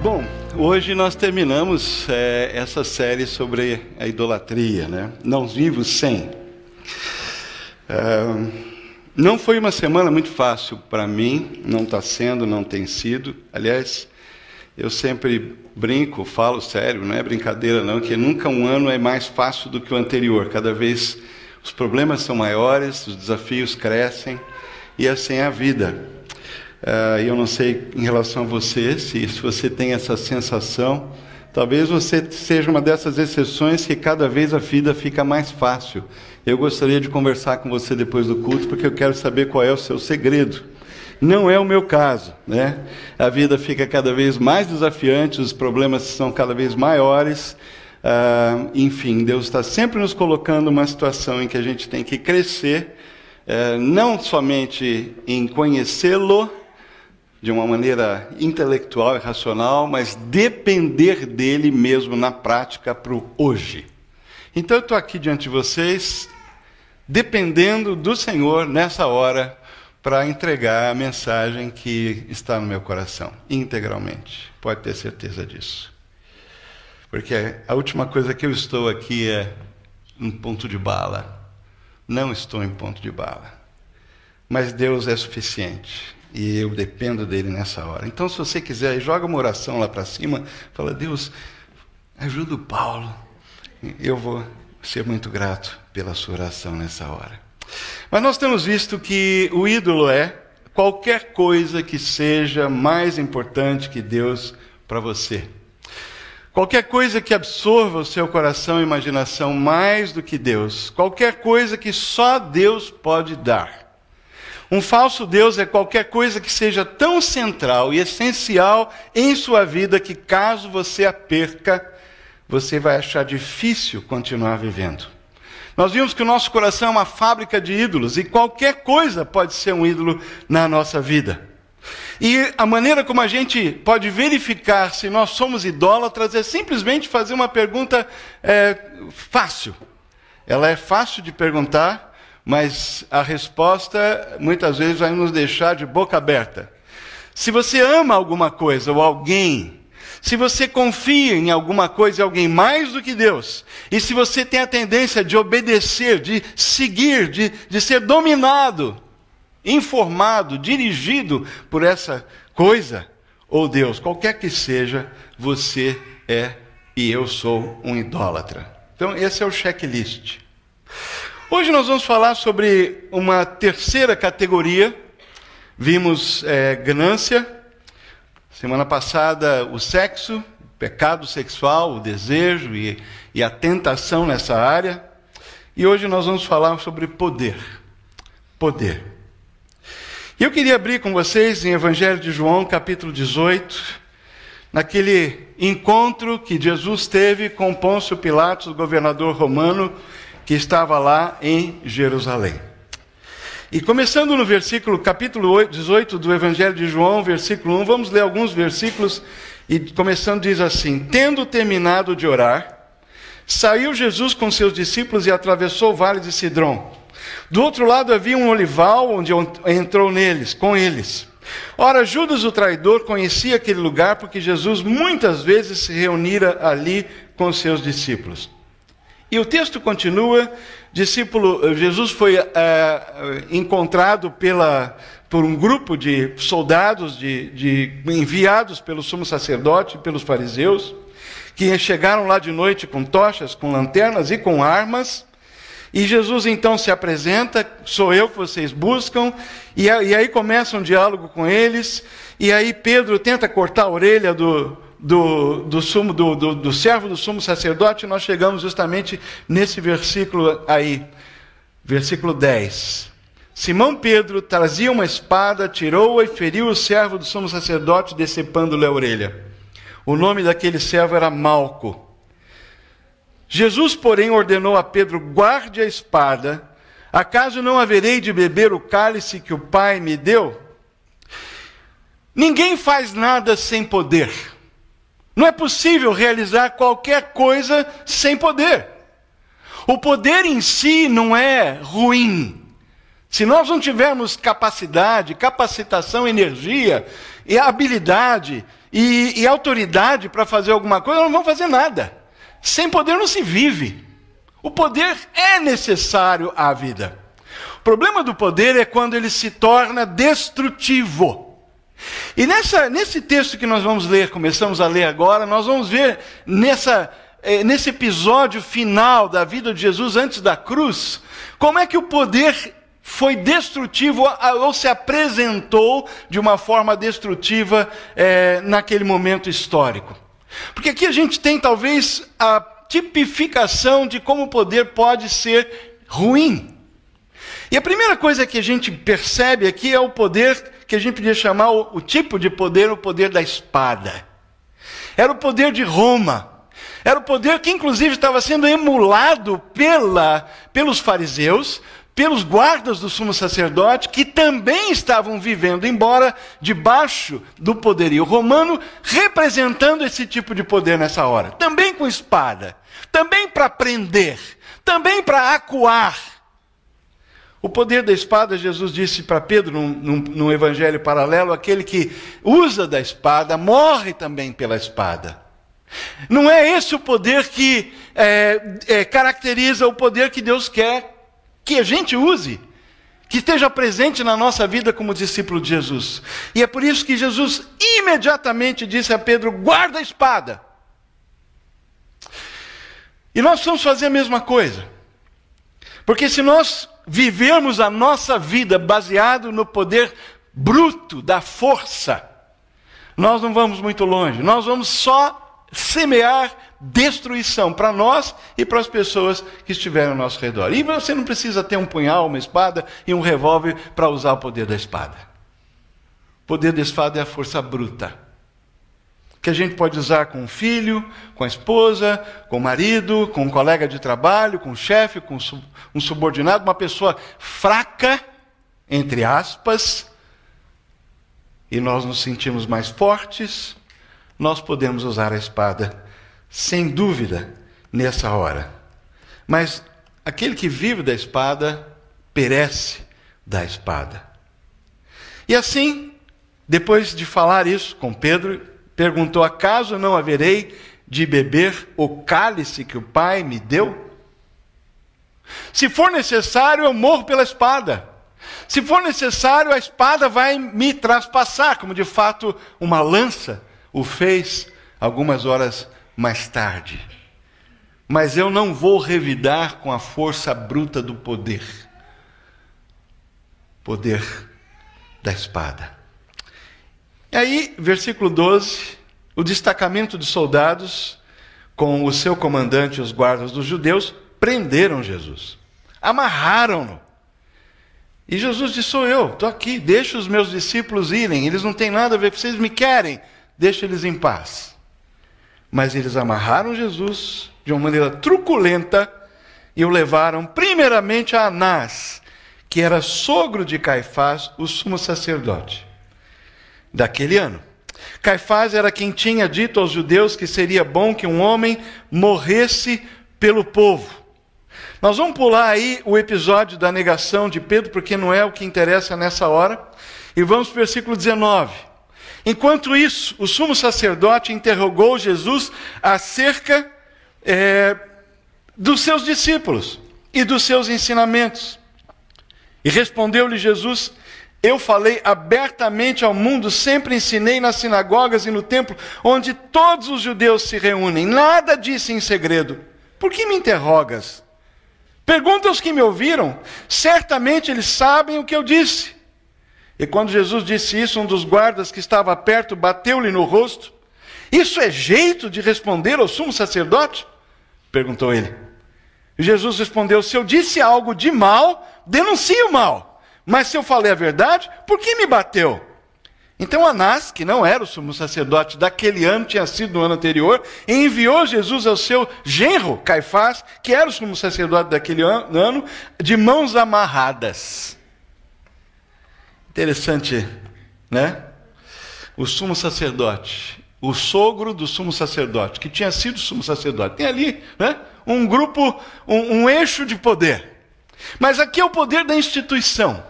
Bom, hoje nós terminamos essa série sobre a idolatria, né? Não vivo sem. Não foi uma semana muito fácil para mim, não está sendo, não tem sido. Aliás, eu sempre brinco, falo sério, não é brincadeira não, que nunca um ano é mais fácil do que o anterior. Cada vez os problemas são maiores, os desafios crescem e assim é a vida. Eu não sei em relação a você, se você tem essa sensação, talvez você seja uma dessas exceções que cada vez a vida fica mais fácil. Eu gostaria de conversar com você depois do culto, porque eu quero saber qual é o seu segredo. Não é o meu caso, né? A vida fica cada vez mais desafiante, os problemas são cada vez maiores. Enfim, Deus está sempre nos colocando numa situação em que a gente tem que crescer, não somente em conhecê-lo, de uma maneira intelectual e racional, mas depender dele mesmo na prática para o hoje. Então eu estou aqui diante de vocês, dependendo do Senhor nessa hora, para entregar a mensagem que está no meu coração, integralmente. Pode ter certeza disso. Porque a última coisa que eu estou aqui é em ponto de bala. Não estou em ponto de bala. Mas Deus é suficiente. E eu dependo dele nessa hora. Então, se você quiser, joga uma oração lá para cima. Fala, Deus, ajuda o Paulo. Eu vou ser muito grato pela sua oração nessa hora. Mas nós temos visto que o ídolo é qualquer coisa que seja mais importante que Deus para você. Qualquer coisa que absorva o seu coração e imaginação mais do que Deus. Qualquer coisa que só Deus pode dar. Um falso Deus é qualquer coisa que seja tão central e essencial em sua vida que, caso você a perca, você vai achar difícil continuar vivendo. Nós vimos que o nosso coração é uma fábrica de ídolos e qualquer coisa pode ser um ídolo na nossa vida. E a maneira como a gente pode verificar se nós somos idólatras é simplesmente fazer uma pergunta fácil. Ela é fácil de perguntar, mas a resposta muitas vezes vai nos deixar de boca aberta. Se você ama alguma coisa ou alguém, se você confia em alguma coisa e alguém mais do que Deus, e se você tem a tendência de obedecer, de seguir, de ser dominado, informado, dirigido por essa coisa, ou Deus, qualquer que seja, você é e eu sou um idólatra. Então esse é o checklist. Hoje nós vamos falar sobre uma terceira categoria. Vimos ganância, semana passada o sexo, o pecado sexual, o desejo e a tentação nessa área. E hoje nós vamos falar sobre poder. Poder. E eu queria abrir com vocês em Evangelho de João, capítulo 18, naquele encontro que Jesus teve com Pôncio Pilatos, o governador romano, que estava lá em Jerusalém. E começando no capítulo 18 do Evangelho de João, versículo 1, vamos ler alguns versículos, e começando diz assim: Tendo terminado de orar, saiu Jesus com seus discípulos e atravessou o vale de Sidrom. Do outro lado havia um olival, onde entrou com eles. Ora, Judas o traidor conhecia aquele lugar, porque Jesus muitas vezes se reunira ali com seus discípulos. E o texto continua, Jesus foi encontrado por um grupo de soldados enviados pelo sumo sacerdote, pelos fariseus, que chegaram lá de noite com tochas, com lanternas e com armas. E Jesus então se apresenta, sou eu que vocês buscam, e aí começa um diálogo com eles, e aí Pedro tenta cortar a orelha do servo do sumo sacerdote. Nós chegamos justamente nesse versículo aí, versículo 10. Simão Pedro trazia uma espada, tirou-a e feriu o servo do sumo sacerdote, decepando-lhe a orelha. O nome daquele servo era Malco. Jesus, porém, ordenou a Pedro: guarde a espada, acaso não haverei de beber o cálice que o Pai me deu? Ninguém faz nada sem poder. Não é possível realizar qualquer coisa sem poder. O poder em si não é ruim. Se nós não tivermos capacidade, capacitação, energia, e habilidade e autoridade para fazer alguma coisa, não vão fazer nada. Sem poder não se vive. O poder é necessário à vida. O problema do poder é quando ele se torna destrutivo. E nesse texto que nós vamos ler, começamos a ler agora, nós vamos ver nesse episódio final da vida de Jesus antes da cruz, como é que o poder foi destrutivo ou se apresentou de uma forma destrutiva naquele momento histórico. Porque aqui a gente tem talvez a tipificação de como o poder pode ser ruim. E a primeira coisa que a gente percebe aqui é o poder que a gente podia chamar o tipo de poder, o poder da espada. Era o poder de Roma. Era o poder que inclusive estava sendo emulado pelos fariseus, pelos guardas do sumo sacerdote, que também estavam vivendo, embora debaixo do poderio romano, representando esse tipo de poder nessa hora. Também com espada, também para prender, também para acuar. O poder da espada, Jesus disse para Pedro, num evangelho paralelo, aquele que usa da espada, morre também pela espada. Não é esse o poder que caracteriza o poder que Deus quer que a gente use, que esteja presente na nossa vida como discípulo de Jesus. E é por isso que Jesus imediatamente disse a Pedro, guarda a espada. E nós vamos fazer a mesma coisa. Porque se nós vivermos a nossa vida baseado no poder bruto da força, nós não vamos muito longe. Nós vamos só semear destruição para nós e para as pessoas que estiverem ao nosso redor. E você não precisa ter um punhal, uma espada e um revólver para usar o poder da espada. O poder da espada é a força bruta, que a gente pode usar com o filho, com a esposa, com o marido, com um colega de trabalho, com o chefe, com um subordinado, uma pessoa fraca, entre aspas, e nós nos sentimos mais fortes. Nós podemos usar a espada, sem dúvida, nessa hora. Mas aquele que vive da espada, perece da espada. E assim, depois de falar isso com Pedro, perguntou, acaso não haverei de beber o cálice que o Pai me deu? Se for necessário, eu morro pela espada. Se for necessário, a espada vai me traspassar, como de fato uma lança o fez algumas horas mais tarde. Mas eu não vou revidar com a força bruta do poder. Poder da espada. E aí, versículo 12, o destacamento de soldados, com o seu comandante e os guardas dos judeus, prenderam Jesus. Amarraram-no. E Jesus disse, sou eu, estou aqui, deixa os meus discípulos irem, eles não têm nada a ver com vocês, me querem. Deixa eles em paz. Mas eles amarraram Jesus de uma maneira truculenta e o levaram primeiramente a Anás, que era sogro de Caifás, o sumo sacerdote daquele ano. Caifás era quem tinha dito aos judeus que seria bom que um homem morresse pelo povo. Nós vamos pular aí o episódio da negação de Pedro, porque não é o que interessa nessa hora, e vamos para o versículo 19. Enquanto isso, o sumo sacerdote interrogou Jesus acerca dos seus discípulos e dos seus ensinamentos. E respondeu-lhe Jesus, eu falei abertamente ao mundo, sempre ensinei nas sinagogas e no templo, onde todos os judeus se reúnem. Nada disse em segredo. Por que me interrogas? Pergunta aos que me ouviram, certamente eles sabem o que eu disse. E quando Jesus disse isso, um dos guardas que estava perto bateu-lhe no rosto. Isso é jeito de responder ao sumo sacerdote? Perguntou ele. E Jesus respondeu, se eu disse algo de mal, denuncie o mal. Mas se eu falei a verdade, por que me bateu? Então Anás, que não era o sumo sacerdote daquele ano, tinha sido no ano anterior, enviou Jesus ao seu genro, Caifás, que era o sumo sacerdote daquele ano, de mãos amarradas. Interessante, né? O sumo sacerdote, o sogro do sumo sacerdote, que tinha sido sumo sacerdote. Tem ali, né, um grupo, um eixo de poder. Mas aqui é o poder da instituição.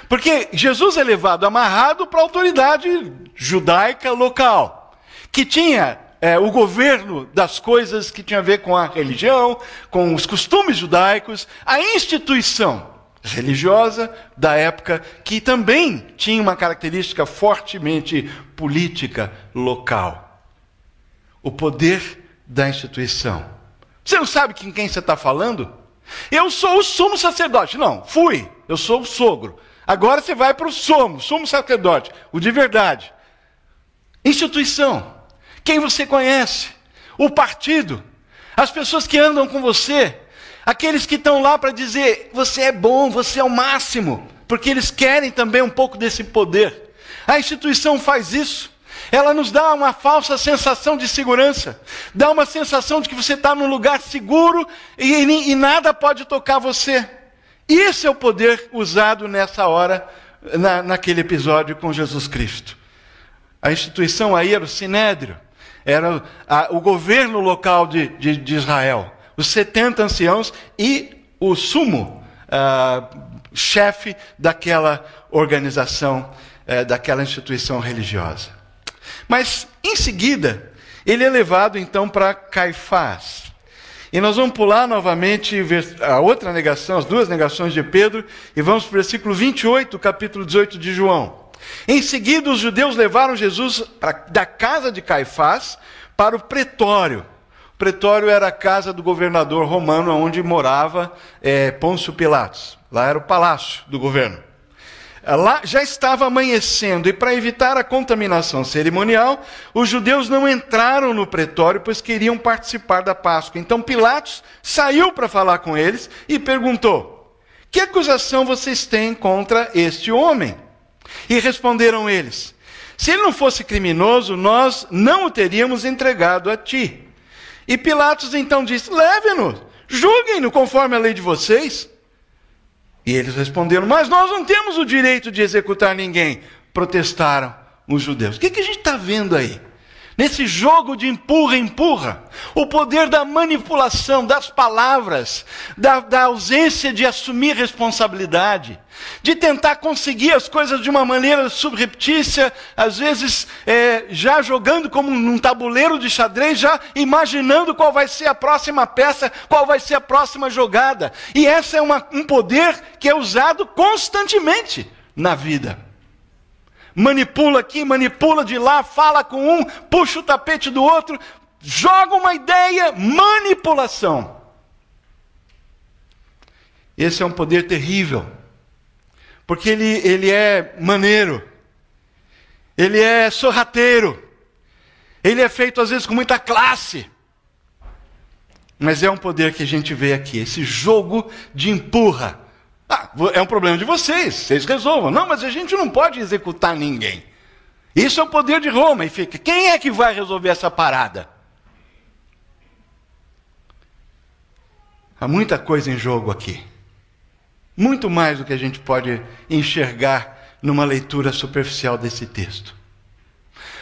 Porque Jesus é levado amarrado para a autoridade judaica local, que tinha o governo das coisas que tinha a ver com a religião, com os costumes judaicos, a instituição religiosa da época, que também tinha uma característica fortemente política local. O poder da instituição. Você não sabe com quem você está falando? Eu sou o sumo sacerdote. Não, fui. Eu sou o sogro. Agora você vai para o sumo sacerdote, o de verdade. Instituição. Quem você conhece? O partido. As pessoas que andam com você. Aqueles que estão lá para dizer, você é bom, você é o máximo. Porque eles querem também um pouco desse poder. A instituição faz isso. Ela nos dá uma falsa sensação de segurança. Dá uma sensação de que você está num lugar seguro e nada pode tocar você. Esse é o poder usado nessa hora, naquele episódio com Jesus Cristo. A instituição aí era o Sinédrio. Era o governo local de Israel. Os 70 anciãos e o sumo chefe daquela organização, daquela instituição religiosa. Mas, em seguida, ele é levado então para Caifás. E nós vamos pular novamente a outra negação, as duas negações de Pedro, e vamos para o versículo 28, capítulo 18 de João. Em seguida, os judeus levaram Jesus da casa de Caifás para o pretório. O pretório era a casa do governador romano, onde morava Pôncio Pilatos. Lá era o palácio do governo. Lá já estava amanhecendo, e para evitar a contaminação cerimonial, os judeus não entraram no pretório, pois queriam participar da Páscoa. Então Pilatos saiu para falar com eles e perguntou: que acusação vocês têm contra este homem? E responderam eles: se ele não fosse criminoso, nós não o teríamos entregado a ti. E Pilatos então disse: leve-no, julguem-no conforme a lei de vocês. E eles responderam: mas nós não temos o direito de executar ninguém. Protestaram os judeus. O que a gente está vendo aí? Nesse jogo de empurra-empurra, o poder da manipulação das palavras, da ausência de assumir responsabilidade, de tentar conseguir as coisas de uma maneira subreptícia, às vezes já jogando como num tabuleiro de xadrez, já imaginando qual vai ser a próxima peça, qual vai ser a próxima jogada. E esse é um poder que é usado constantemente na vida. Manipula aqui, manipula de lá, fala com um, puxa o tapete do outro, joga uma ideia, manipulação. Esse é um poder terrível, porque ele é maneiro, ele é sorrateiro, ele é feito às vezes com muita classe, mas é um poder que a gente vê aqui, esse jogo de empurra. É um problema de vocês resolvam. Não, mas a gente não pode executar ninguém. Isso é o poder de Roma. E fica, quem é que vai resolver essa parada? Há muita coisa em jogo aqui. Muito mais do que a gente pode enxergar numa leitura superficial desse texto.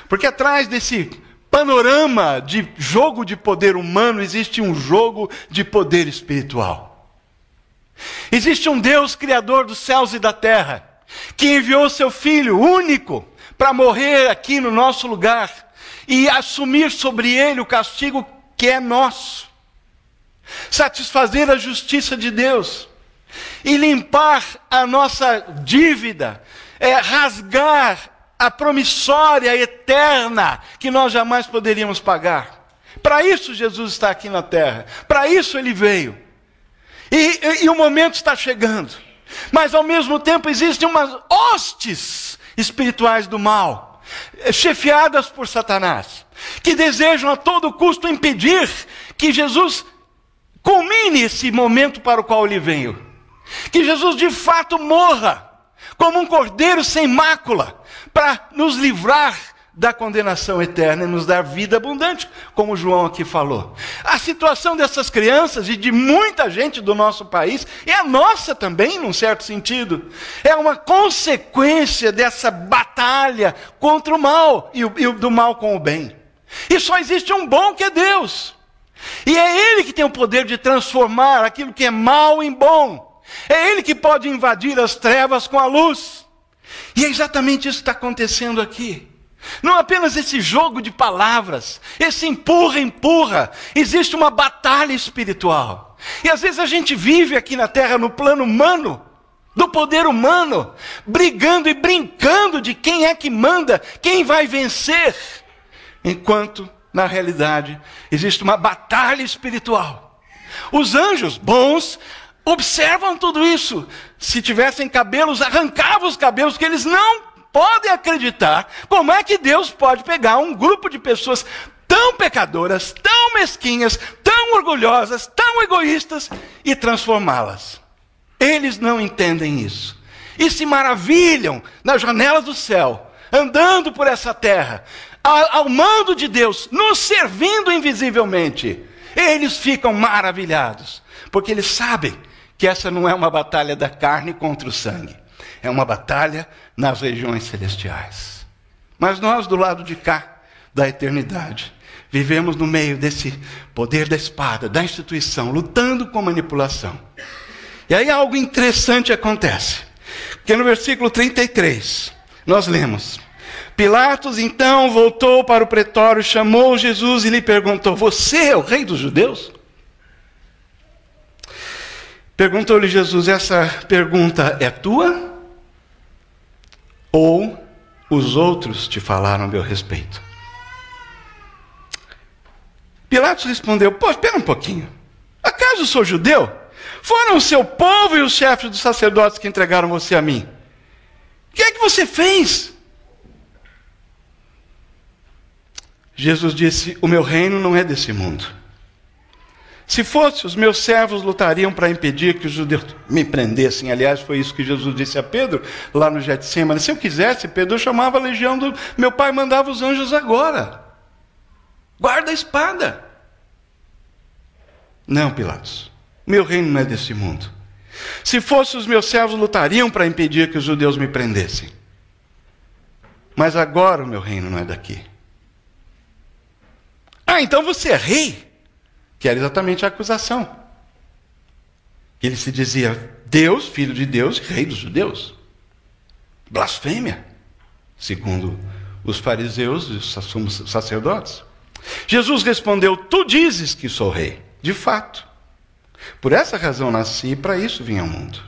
Porque atrás desse panorama de jogo de poder humano, existe um jogo de poder espiritual. Existe um Deus criador dos céus e da terra, que enviou seu Filho único para morrer aqui no nosso lugar e assumir sobre ele o castigo que é nosso, satisfazer a justiça de Deus e limpar a nossa dívida, rasgar a promissória eterna que nós jamais poderíamos pagar. Para isso Jesus está aqui na terra, para isso ele veio. E o momento está chegando. Mas ao mesmo tempo existem umas hostes espirituais do mal, chefiadas por Satanás, que desejam a todo custo impedir que Jesus culmine esse momento para o qual ele veio. Que Jesus de fato morra como um cordeiro sem mácula, para nos livrar da condenação eterna e nos dar vida abundante, como João aqui falou. A situação dessas crianças e de muita gente do nosso país, e a nossa também, num certo sentido, é uma consequência dessa batalha contra o mal e do mal com o bem. E só existe um bom, que é Deus. E é Ele que tem o poder de transformar aquilo que é mal em bom. É Ele que pode invadir as trevas com a luz. E é exatamente isso que está acontecendo aqui. Não apenas esse jogo de palavras, esse empurra. Existe uma batalha espiritual. E às vezes a gente vive aqui na terra no plano humano, do poder humano, brigando e brincando de quem é que manda, quem vai vencer. Enquanto, na realidade, existe uma batalha espiritual. Os anjos bons observam tudo isso. Se tivessem cabelos, arrancavam os cabelos, que eles não podem acreditar como é que Deus pode pegar um grupo de pessoas tão pecadoras, tão mesquinhas, tão orgulhosas, tão egoístas e transformá-las. Eles não entendem isso. E se maravilham nas janelas do céu, andando por essa terra, ao mando de Deus, nos servindo invisivelmente. Eles ficam maravilhados, porque eles sabem que essa não é uma batalha da carne contra o sangue. É uma batalha nas regiões celestiais. Mas nós, do lado de cá, da eternidade, vivemos no meio desse poder da espada, da instituição, lutando com manipulação. E aí algo interessante acontece. Porque no versículo 33, nós lemos: Pilatos então voltou para o pretório, chamou Jesus e lhe perguntou: você é o rei dos judeus? Perguntou-lhe Jesus: essa pergunta é tua? Ou os outros te falaram a meu respeito? Pilatos respondeu: espera um pouquinho. Acaso sou judeu? Foram o seu povo e os chefes dos sacerdotes que entregaram você a mim. O que é que você fez? Jesus disse: o meu reino não é desse mundo. Se fosse, os meus servos lutariam para impedir que os judeus me prendessem. Aliás, foi isso que Jesus disse a Pedro, lá no Getsêmani. Se eu quisesse, Pedro, eu chamava a legião do... Meu pai mandava os anjos agora. Guarda a espada. Não, Pilatos, meu reino não é desse mundo. Se fosse, os meus servos lutariam para impedir que os judeus me prendessem. Mas agora o meu reino não é daqui. Então você é rei? Que era exatamente a acusação. Ele se dizia Deus, filho de Deus, rei dos judeus. Blasfêmia, segundo os fariseus e os sacerdotes. Jesus respondeu: tu dizes que sou rei. De fato. Por essa razão nasci e para isso vim ao mundo.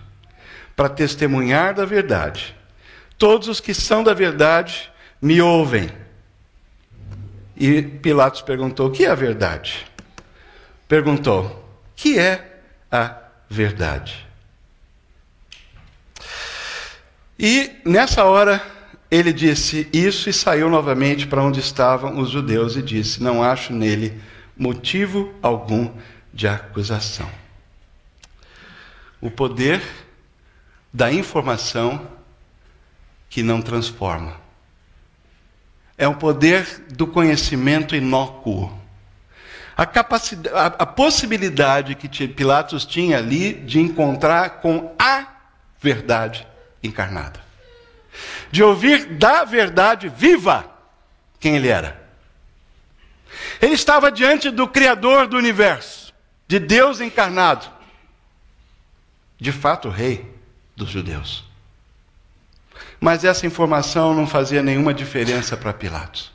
Para testemunhar da verdade. Todos os que são da verdade me ouvem. E Pilatos perguntou: o que é a verdade? Perguntou: que é a verdade? E nessa hora ele disse isso e saiu novamente para onde estavam os judeus e disse: não acho nele motivo algum de acusação. O poder da informação que não transforma. É o poder do conhecimento inócuo. A possibilidade que Pilatos tinha ali de encontrar com a verdade encarnada. De ouvir da verdade viva quem ele era. Ele estava diante do Criador do universo, de Deus encarnado. De fato, o rei dos judeus. Mas essa informação não fazia nenhuma diferença para Pilatos.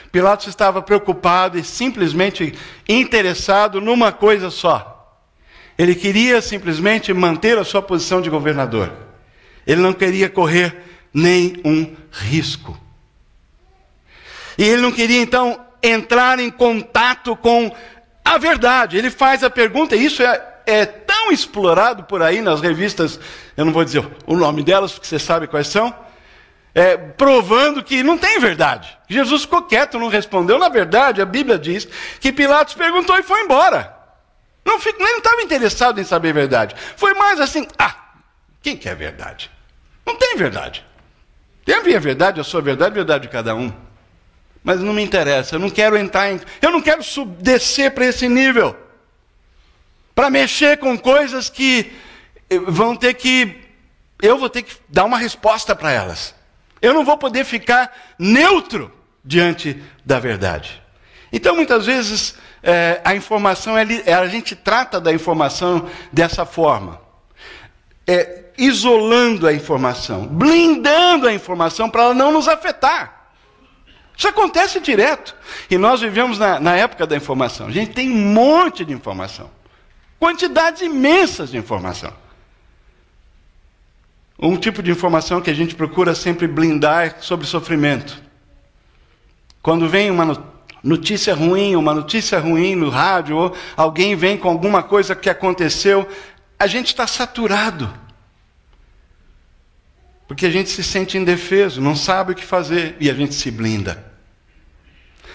Pilatos estava preocupado e simplesmente interessado numa coisa só. Ele queria simplesmente manter a sua posição de governador. Ele não queria correr nenhum risco. E ele não queria, então, entrar em contato com a verdade. Ele faz a pergunta, e isso é tão explorado por aí nas revistas, eu não vou dizer o nome delas, porque você sabe quais são, provando que não tem verdade. Jesus ficou quieto, não respondeu. Na verdade, a Bíblia diz que Pilatos perguntou e foi embora. Ele não estava interessado em saber a verdade. Foi mais assim, quem quer verdade? Não tem verdade. Tem a minha verdade, a sua verdade, a verdade de cada um. Mas não me interessa, eu não quero eu não quero descer para esse nível. Para mexer com coisas que eu vou ter que dar uma resposta para elas. Eu não vou poder ficar neutro diante da verdade. Então, muitas vezes, a informação, a gente trata da informação dessa forma. isolando a informação, blindando a informação para ela não nos afetar. Isso acontece direto. E nós vivemos na época da informação. A gente tem um monte de informação. Quantidades imensas de informação. Um tipo de informação que a gente procura sempre blindar é sobre sofrimento. Quando vem uma notícia ruim no rádio, ou alguém vem com alguma coisa que aconteceu, a gente está saturado. Porque a gente se sente indefeso, não sabe o que fazer, e a gente se blinda.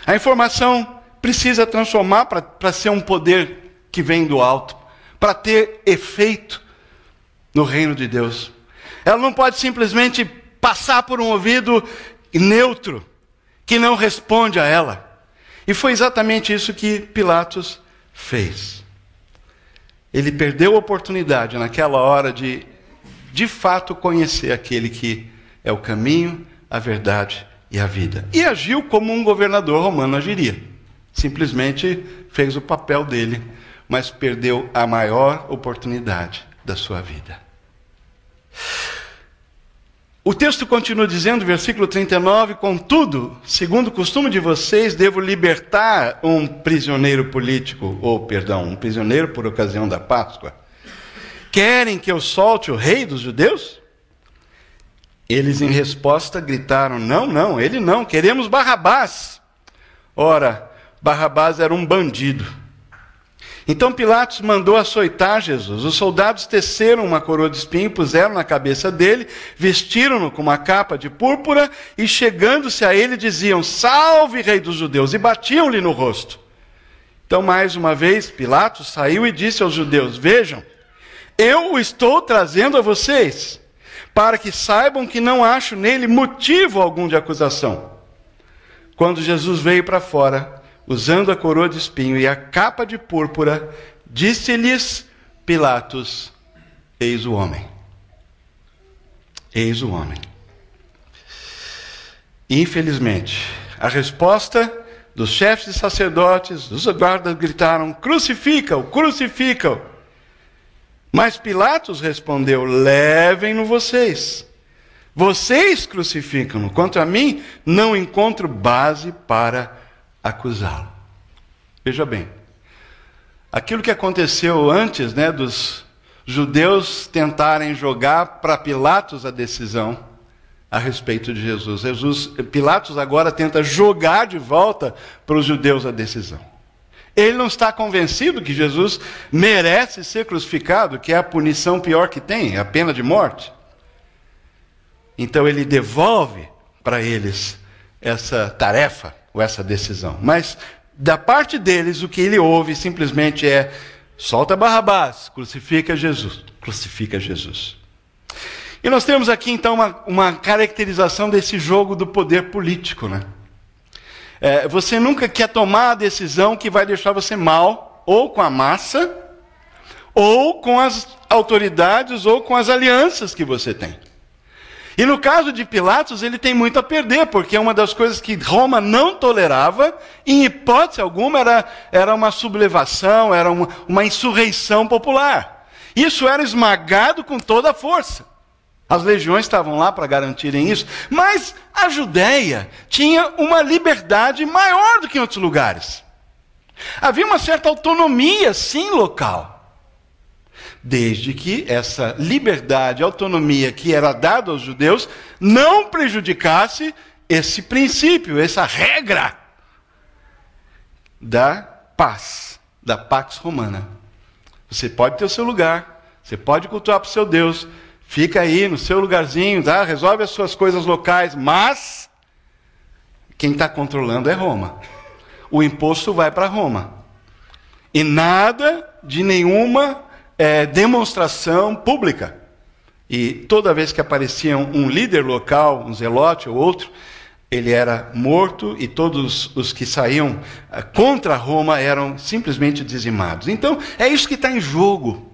A informação precisa transformar para ser um poder que vem do alto, para ter efeito no reino de Deus. Ela não pode simplesmente passar por um ouvido neutro, que não responde a ela. E foi exatamente isso que Pilatos fez. Ele perdeu a oportunidade naquela hora de fato conhecer aquele que é o caminho, a verdade e a vida. E agiu como um governador romano agiria. Simplesmente fez o papel dele, mas perdeu a maior oportunidade da sua vida. O texto continua dizendo, versículo 39, contudo, segundo o costume de vocês, devo libertar um prisioneiro político, um prisioneiro por ocasião da Páscoa. Querem que eu solte o rei dos judeus? Eles em resposta gritaram, não, ele não, queremos Barrabás. Ora, Barrabás era um bandido. Então Pilatos mandou açoitar Jesus. Os soldados teceram uma coroa de espinho, puseram na cabeça dele, vestiram-no com uma capa de púrpura e chegando-se a ele diziam, salve rei dos judeus, e batiam-lhe no rosto. Então mais uma vez Pilatos saiu e disse aos judeus, vejam, eu o estou trazendo a vocês, para que saibam que não acho nele motivo algum de acusação. Quando Jesus veio para fora, usando a coroa de espinho e a capa de púrpura, disse-lhes Pilatos, eis o homem. Eis o homem. Infelizmente, a resposta dos chefes de sacerdotes, dos guardas gritaram, crucifica-o, crucifica-o. Mas Pilatos respondeu, levem-no vocês. Vocês crucificam-no. Contra mim, não encontro base para acusá-lo. Veja bem, aquilo que aconteceu antes, dos judeus tentarem jogar para Pilatos a decisão a respeito de Jesus. Pilatos agora tenta jogar de volta para os judeus a decisão. Ele não está convencido que Jesus merece ser crucificado, que é a punição pior que tem, a pena de morte. Então ele devolve para eles essa tarefa, ou essa decisão. Mas, da parte deles, o que ele ouve simplesmente é, solta Barrabás, crucifica Jesus. Crucifica Jesus. E nós temos aqui, então, uma caracterização desse jogo do poder político, você nunca quer tomar a decisão que vai deixar você mal, ou com a massa, ou com as autoridades, ou com as alianças que você tem. E no caso de Pilatos, ele tem muito a perder, porque uma das coisas que Roma não tolerava, em hipótese alguma, era uma sublevação, era uma insurreição popular. Isso era esmagado com toda a força. As legiões estavam lá para garantirem isso, mas a Judéia tinha uma liberdade maior do que em outros lugares. Havia uma certa autonomia, sim, local. Desde que essa liberdade, autonomia que era dada aos judeus, não prejudicasse esse princípio, essa regra da paz, da Pax Romana. Você pode ter o seu lugar, você pode cultuar para o seu Deus, fica aí no seu lugarzinho, resolve as suas coisas locais, mas quem está controlando é Roma. O imposto vai para Roma. E nada de nenhuma demonstração pública. E toda vez que aparecia um líder local, um zelote ou outro, ele era morto e todos os que saíam contra Roma eram simplesmente dizimados. Então, é isso que está em jogo.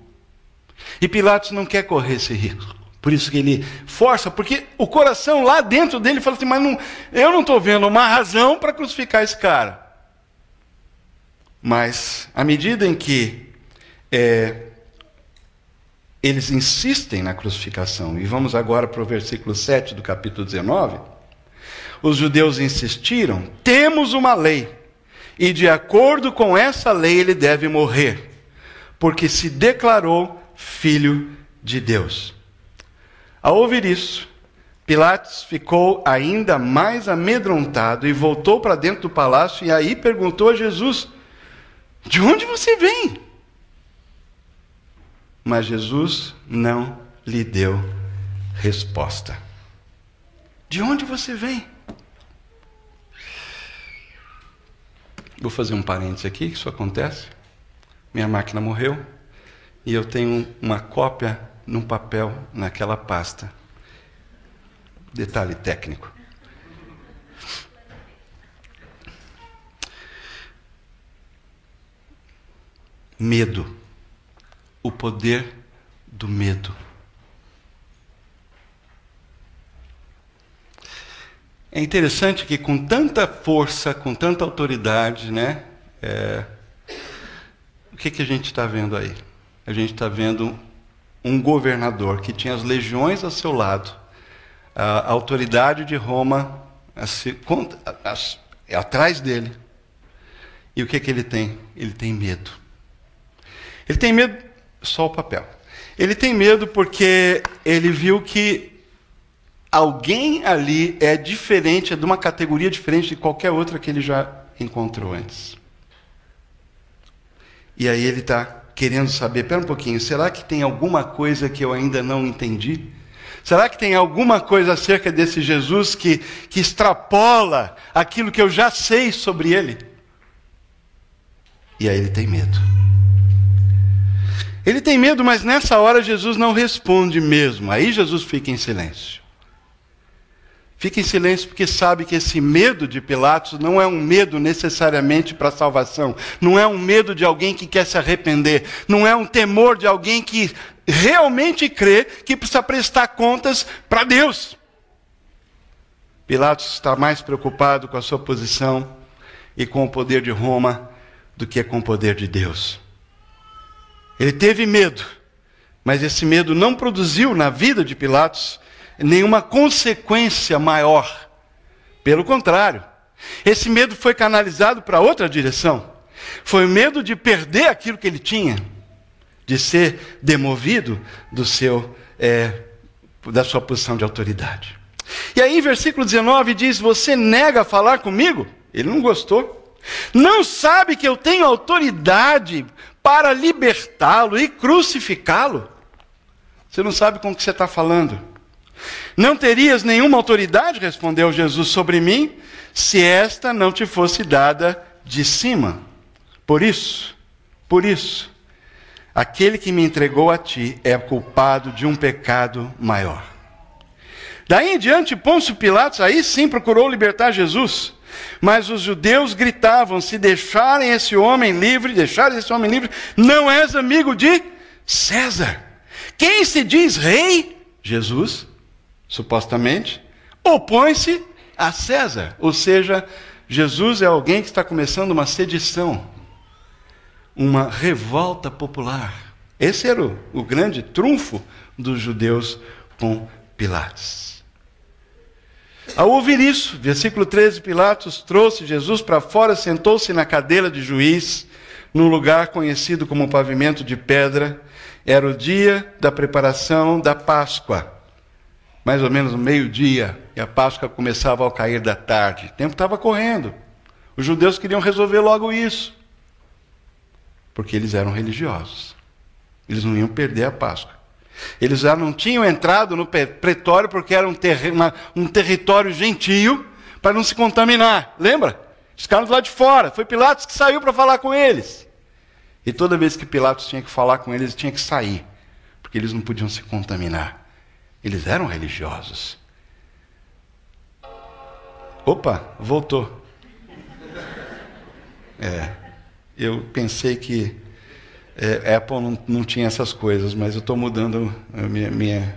E Pilatos não quer correr esse risco. Por isso que ele força, porque o coração lá dentro dele fala assim, mas eu não estou vendo uma razão para crucificar esse cara. Mas, à medida em que Eles insistem na crucificação. E vamos agora para o versículo 7 do capítulo 19. Os judeus insistiram: temos uma lei, e de acordo com essa lei ele deve morrer, porque se declarou filho de Deus. Ao ouvir isso, Pilatos ficou ainda mais amedrontado e voltou para dentro do palácio e aí perguntou a Jesus: de onde você vem? Mas Jesus não lhe deu resposta. De onde você vem? Vou fazer um parênteses aqui, que isso acontece. Minha máquina morreu e eu tenho uma cópia num papel naquela pasta. Detalhe técnico. Medo. O poder do medo. É interessante que com tanta força, com tanta autoridade, né? O que a gente está vendo aí? A gente está vendo um governador que tinha as legiões ao seu lado, a autoridade de Roma atrás dele. E o que ele tem? Ele tem medo. Ele tem medo, só o papel. Ele tem medo porque ele viu que alguém ali é diferente, é de uma categoria diferente de qualquer outra que ele já encontrou antes. E aí ele está querendo saber, espera um pouquinho, será que tem alguma coisa que eu ainda não entendi? Será que tem alguma coisa acerca desse Jesus que extrapola aquilo que eu já sei sobre ele? E aí ele tem medo. Ele tem medo, mas nessa hora Jesus não responde mesmo. Aí Jesus fica em silêncio. Fica em silêncio porque sabe que esse medo de Pilatos não é um medo necessariamente para a salvação. Não é um medo de alguém que quer se arrepender. Não é um temor de alguém que realmente crê que precisa prestar contas para Deus. Pilatos está mais preocupado com a sua posição e com o poder de Roma do que com o poder de Deus. Ele teve medo, mas esse medo não produziu na vida de Pilatos nenhuma consequência maior. Pelo contrário, esse medo foi canalizado para outra direção. Foi o medo de perder aquilo que ele tinha, de ser demovido da sua posição de autoridade. E aí, versículo 19 diz: você nega falar comigo? Ele não gostou. Não sabe que eu tenho autoridade para libertá-lo e crucificá-lo? Você não sabe com o que você está falando. Não terias nenhuma autoridade, respondeu Jesus, sobre mim, se esta não te fosse dada de cima. Por isso, aquele que me entregou a ti é culpado de um pecado maior. Daí em diante, Pôncio Pilatos, aí sim procurou libertar Jesus. Mas os judeus gritavam: se deixarem esse homem livre, não és amigo de César. Quem se diz rei? Jesus, supostamente, opõe-se a César. Ou seja, Jesus é alguém que está começando uma sedição, uma revolta popular. Esse era o grande trunfo dos judeus com Pilatos. Ao ouvir isso, versículo 13, Pilatos trouxe Jesus para fora, sentou-se na cadeira de juiz, num lugar conhecido como pavimento de pedra. Era o dia da preparação da Páscoa, mais ou menos no meio-dia, e a Páscoa começava ao cair da tarde. O tempo estava correndo. Os judeus queriam resolver logo isso, porque eles eram religiosos. Eles não iam perder a Páscoa. Eles já não tinham entrado no pretório porque era um território gentio para não se contaminar. Lembra? Os caras lá de fora. Foi Pilatos que saiu para falar com eles. E toda vez que Pilatos tinha que falar com eles, tinha que sair, porque eles não podiam se contaminar. Eles eram religiosos. Opa, voltou. Eu pensei que Apple não tinha essas coisas, mas eu estou mudando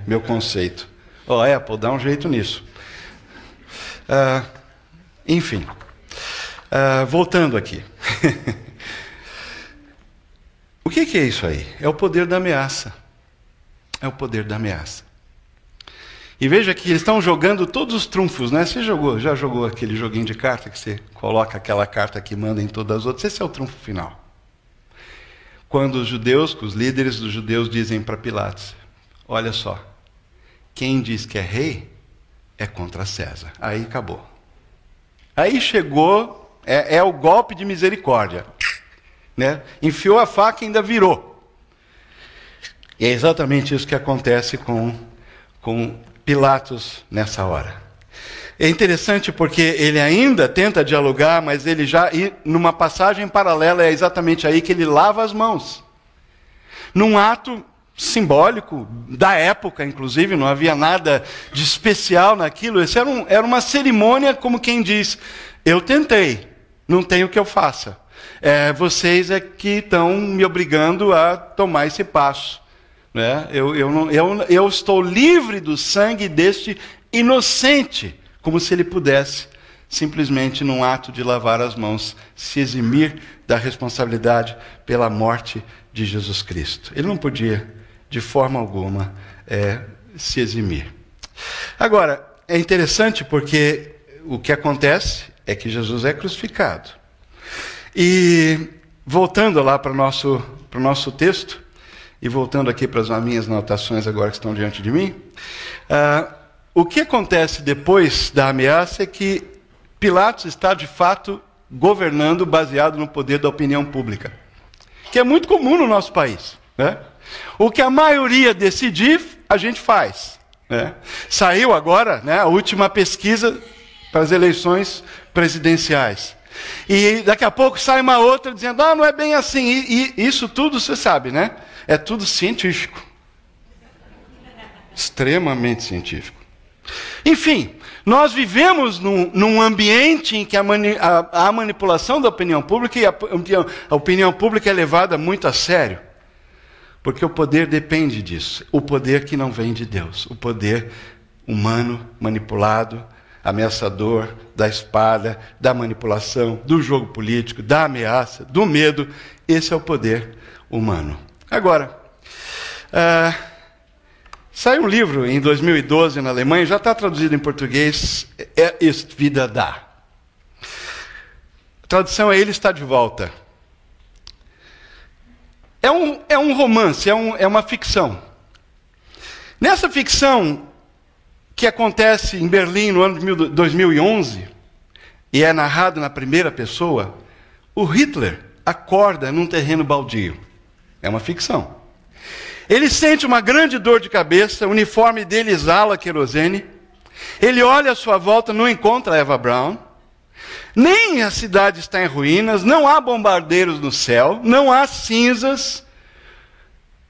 meu conceito. Apple, dá um jeito nisso. Enfim, voltando aqui. O que é isso aí? É o poder da ameaça. É o poder da ameaça. E veja que eles estão jogando todos os trunfos, né? Você já jogou aquele joguinho de carta que você coloca aquela carta que manda em todas as outras? Esse é o trunfo final. Quando os líderes dos judeus dizem para Pilatos, olha só, quem diz que é rei é contra César. Aí acabou. Aí chegou, é o golpe de misericórdia. Né? Enfiou a faca e ainda virou. E é exatamente isso que acontece com Pilatos nessa hora. É interessante porque ele ainda tenta dialogar, mas ele já, numa passagem paralela, é exatamente aí que ele lava as mãos. Num ato simbólico, da época, inclusive, não havia nada de especial naquilo. Isso era uma cerimônia, como quem diz, eu tentei, não tem o que eu faça. Vocês é que estão me obrigando a tomar esse passo. Né? Eu estou livre do sangue deste inocente, como se ele pudesse, simplesmente num ato de lavar as mãos, se eximir da responsabilidade pela morte de Jesus Cristo. Ele não podia, de forma alguma, se eximir. Agora, é interessante porque o que acontece é que Jesus é crucificado. E, voltando lá para o nosso texto, e voltando aqui para as minhas anotações agora que estão diante de mim, o que acontece depois da ameaça é que Pilatos está, de fato, governando baseado no poder da opinião pública, que é muito comum no nosso país. Né? O que a maioria decidir, a gente faz. Né? Saiu agora, né, a última pesquisa para as eleições presidenciais. E daqui a pouco sai uma outra dizendo, não é bem assim. E isso tudo, você sabe, né? É tudo científico. Extremamente científico. Enfim, nós vivemos num ambiente em que a manipulação da opinião pública e a opinião pública é levada muito a sério. Porque o poder depende disso. O poder que não vem de Deus. O poder humano, manipulado, ameaçador, da espada, da manipulação, do jogo político, da ameaça, do medo. Esse é o poder humano. Agora, saiu um livro em 2012 na Alemanha, já está traduzido em português, Ist wieder da. A tradução é Ele está de volta. É um romance, é uma ficção. Nessa ficção, que acontece em Berlim no ano de 2011, e é narrado na primeira pessoa, o Hitler acorda num terreno baldio. É uma ficção. Ele sente uma grande dor de cabeça, o uniforme dele exala querosene, ele olha à sua volta, não encontra Eva Braun, nem a cidade está em ruínas, não há bombardeiros no céu, não há cinzas,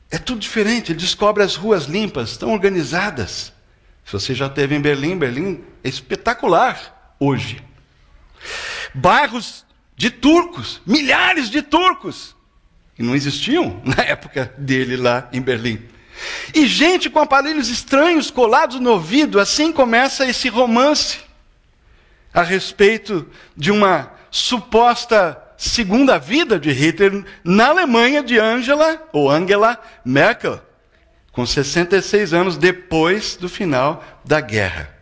é tudo diferente, ele descobre as ruas limpas, tão organizadas. Se você já esteve em Berlim, Berlim é espetacular hoje. Bairros de turcos, milhares de turcos, que não existiam na época dele lá em Berlim. E gente com aparelhos estranhos colados no ouvido, assim começa esse romance a respeito de uma suposta segunda vida de Hitler na Alemanha de Angela Merkel, com 66 anos depois do final da guerra.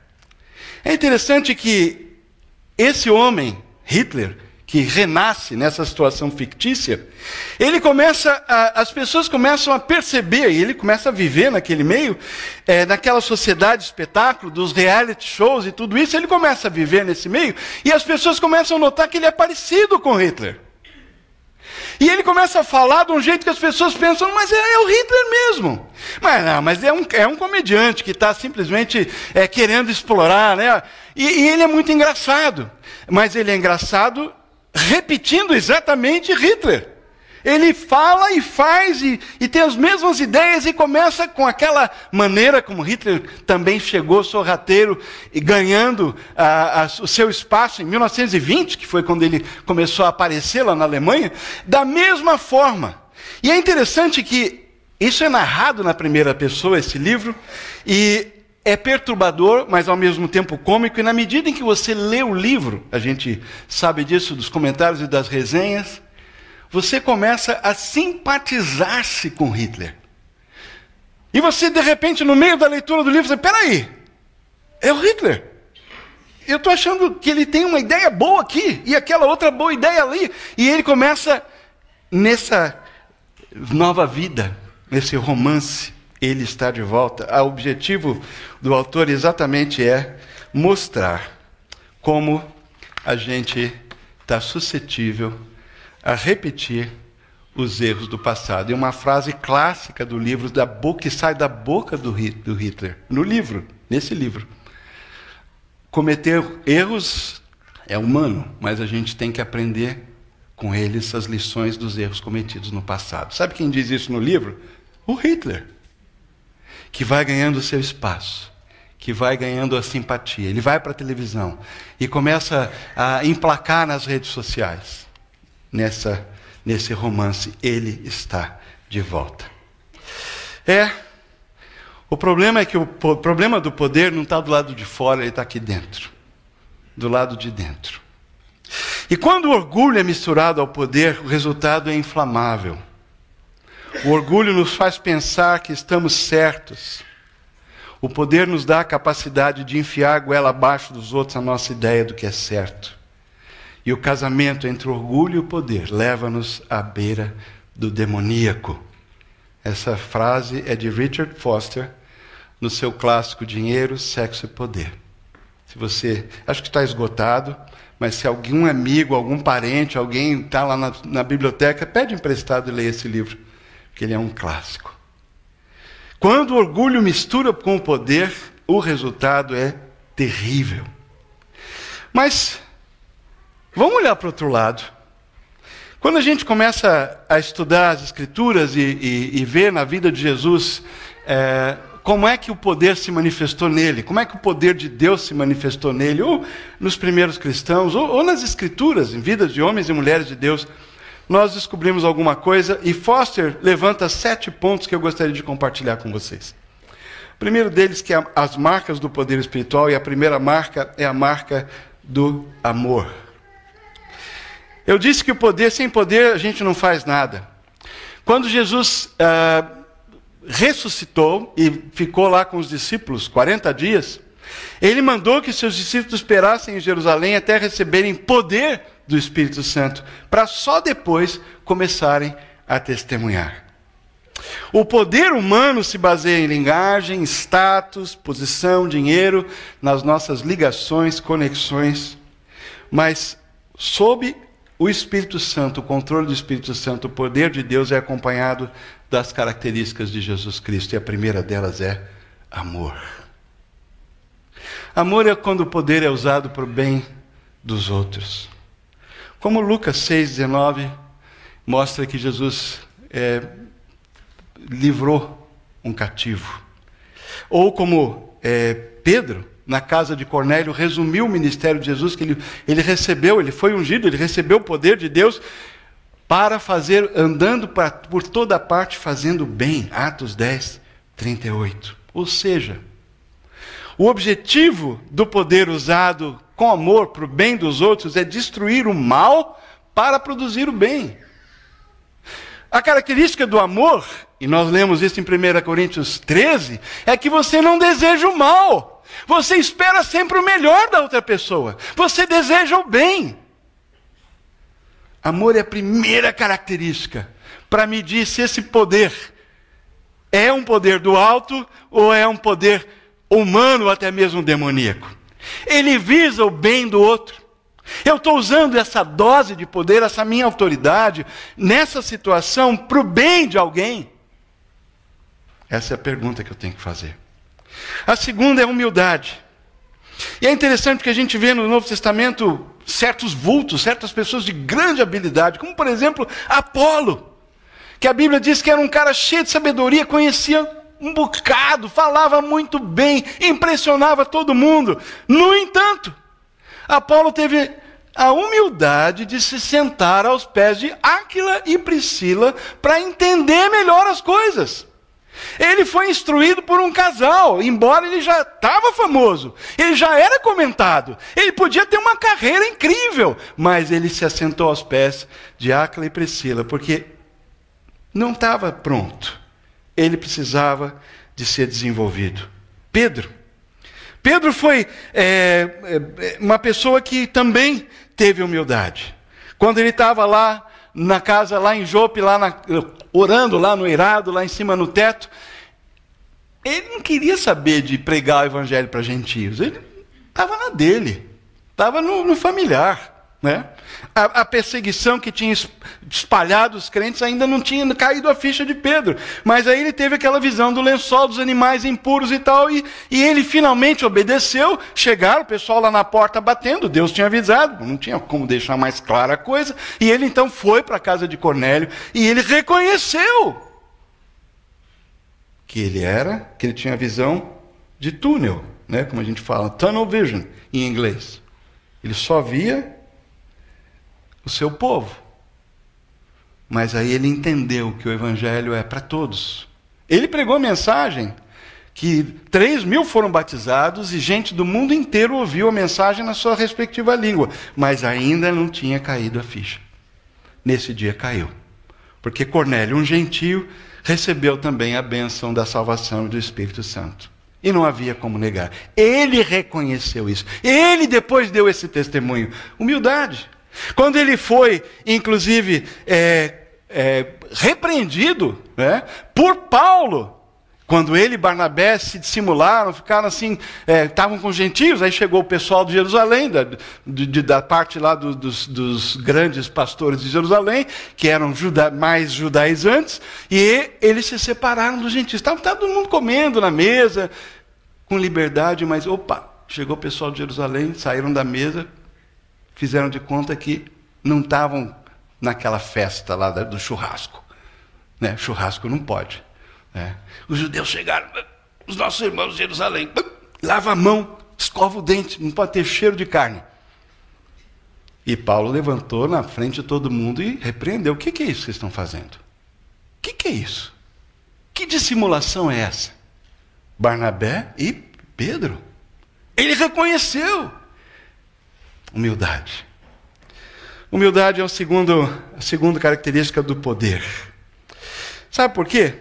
É interessante que esse homem, Hitler, que renasce nessa situação fictícia, as pessoas começam a perceber, e ele começa a viver naquele meio, naquela sociedade de espetáculo, dos reality shows e tudo isso, ele começa a viver nesse meio, e as pessoas começam a notar que ele é parecido com Hitler. E ele começa a falar de um jeito que as pessoas pensam, mas é o Hitler mesmo. Mas é um comediante que está simplesmente querendo explorar, né? E ele é muito engraçado. Mas ele é engraçado repetindo exatamente Hitler. Ele fala e faz e tem as mesmas ideias e começa com aquela maneira como Hitler também chegou sorrateiro e ganhando o seu espaço em 1920, que foi quando ele começou a aparecer lá na Alemanha, da mesma forma. E é interessante que isso é narrado na primeira pessoa, esse livro, e é perturbador, mas ao mesmo tempo cômico, e na medida em que você lê o livro, a gente sabe disso dos comentários e das resenhas, você começa a simpatizar-se com Hitler. E você, de repente, no meio da leitura do livro, você, peraí, é o Hitler. Eu estou achando que ele tem uma ideia boa aqui, e aquela outra boa ideia ali. E ele começa nessa nova vida, nesse romance, ele está de volta. O objetivo do autor exatamente é mostrar como a gente está suscetível a repetir os erros do passado. E uma frase clássica do livro, que sai da boca do Hitler, no livro, nesse livro. Cometer erros é humano, mas a gente tem que aprender com eles as lições dos erros cometidos no passado. Sabe quem diz isso no livro? O Hitler, que vai ganhando seu espaço, que vai ganhando a simpatia. Ele vai para a televisão e começa a emplacar nas redes sociais. Nesse romance, ele está de volta. O problema é que o problema do poder não está do lado de fora, ele está aqui dentro. Do lado de dentro. E quando o orgulho é misturado ao poder, o resultado é inflamável. O orgulho nos faz pensar que estamos certos. O poder nos dá a capacidade de enfiar a goela abaixo dos outros a nossa ideia do que é certo. E o casamento entre o orgulho e o poder leva-nos à beira do demoníaco. Essa frase é de Richard Foster, no seu clássico Dinheiro, Sexo e Poder. Acho que está esgotado, mas se algum amigo, algum parente, alguém está lá na biblioteca, pede emprestado e leia esse livro, porque ele é um clássico. Quando o orgulho mistura com o poder, o resultado é terrível. Mas vamos olhar para o outro lado. Quando a gente começa a estudar as Escrituras e ver na vida de Jesus como é que o poder se manifestou nele, como é que o poder de Deus se manifestou nele, ou nos primeiros cristãos, ou nas Escrituras, em vidas de homens e mulheres de Deus, nós descobrimos alguma coisa, e Foster levanta 7 pontos que eu gostaria de compartilhar com vocês. O primeiro deles que é as marcas do poder espiritual, e a primeira marca é a marca do amor. Eu disse que sem poder a gente não faz nada. Quando Jesus ressuscitou e ficou lá com os discípulos 40 dias, ele mandou que seus discípulos esperassem em Jerusalém até receberem poder do Espírito Santo, para só depois começarem a testemunhar. O poder humano se baseia em linguagem, status, posição, dinheiro, nas nossas ligações, conexões, mas sob o Espírito Santo, o controle do Espírito Santo, o poder de Deus é acompanhado das características de Jesus Cristo, e a primeira delas é amor. Amor é quando o poder é usado para o bem dos outros. Como Lucas 6,19 mostra que Jesus livrou um cativo. Ou como Pedro, na casa de Cornélio, resumiu o ministério de Jesus, que ele recebeu, ele foi ungido, ele recebeu o poder de Deus para fazer, andando por toda parte, fazendo bem. Atos 10, 38. Ou seja, o objetivo do poder usado com amor para o bem dos outros é destruir o mal para produzir o bem. A característica do amor, e nós lemos isso em 1 Coríntios 13, é que você não deseja o mal. Você espera sempre o melhor da outra pessoa. Você deseja o bem. Amor é a primeira característica para medir se esse poder é um poder do alto ou é um poder humano ou até mesmo demoníaco. Ele visa o bem do outro. Eu estou usando essa dose de poder, essa minha autoridade, nessa situação, para o bem de alguém? Essa é a pergunta que eu tenho que fazer. A segunda é humildade. E é interessante porque a gente vê no Novo Testamento certos vultos, certas pessoas de grande habilidade, como por exemplo Apolo, que a Bíblia diz que era um cara cheio de sabedoria, conhecia um bocado, falava muito bem, impressionava todo mundo. No entanto, Apolo teve a humildade de se sentar aos pés de Áquila e Priscila para entender melhor as coisas. Ele foi instruído por um casal, embora ele já estava famoso, ele já era comentado, ele podia ter uma carreira incrível, mas ele se assentou aos pés de Áquila e Priscila, porque não estava pronto. ele precisava de ser desenvolvido. Pedro foi uma pessoa que também teve humildade. Quando ele estava lá na casa, lá em Jope, orando lá no eirado, lá em cima no teto, ele não queria saber de pregar o evangelho para gentios. Ele estava na dele, estava no familiar. Né? A perseguição que tinha espalhado os crentes ainda não tinha caído a ficha de Pedro. Mas aí ele teve aquela visão do lençol, dos animais impuros e tal. E ele finalmente obedeceu. Chegaram, o pessoal lá na porta batendo. Deus tinha avisado, não tinha como deixar mais clara a coisa. E ele então foi para a casa de Cornélio. E ele reconheceu que ele tinha visão de túnel, né? Como a gente fala, tunnel vision em inglês. Ele só via o seu povo. Mas aí ele entendeu que o evangelho é para todos. Ele pregou a mensagem que 3.000 foram batizados e gente do mundo inteiro ouviu a mensagem na sua respectiva língua. Mas ainda não tinha caído a ficha. Nesse dia caiu. Porque Cornélio, um gentio, recebeu também a bênção da salvação do Espírito Santo. E não havia como negar. Ele reconheceu isso. Ele depois deu esse testemunho. Humildade. Quando ele foi, inclusive, repreendido, né, por Paulo, quando ele e Barnabé se dissimularam, ficaram assim, estavam com gentios, aí chegou o pessoal de Jerusalém, da parte lá dos grandes pastores de Jerusalém, que eram mais judaizantes, e eles se separaram dos gentios. Estava todo mundo comendo na mesa, com liberdade, mas chegou o pessoal de Jerusalém, saíram da mesa, fizeram de conta que não estavam naquela festa lá do churrasco. Né? Churrasco não pode. Né? Os judeus chegaram, os nossos irmãos de Jerusalém, lava a mão, escova o dente, não pode ter cheiro de carne. E Paulo levantou na frente de todo mundo e repreendeu. O que é isso que vocês estão fazendo? O que é isso? Que dissimulação é essa? Barnabé e Pedro. Ele reconheceu. Humildade. Humildade é a segunda característica do poder. Sabe por quê?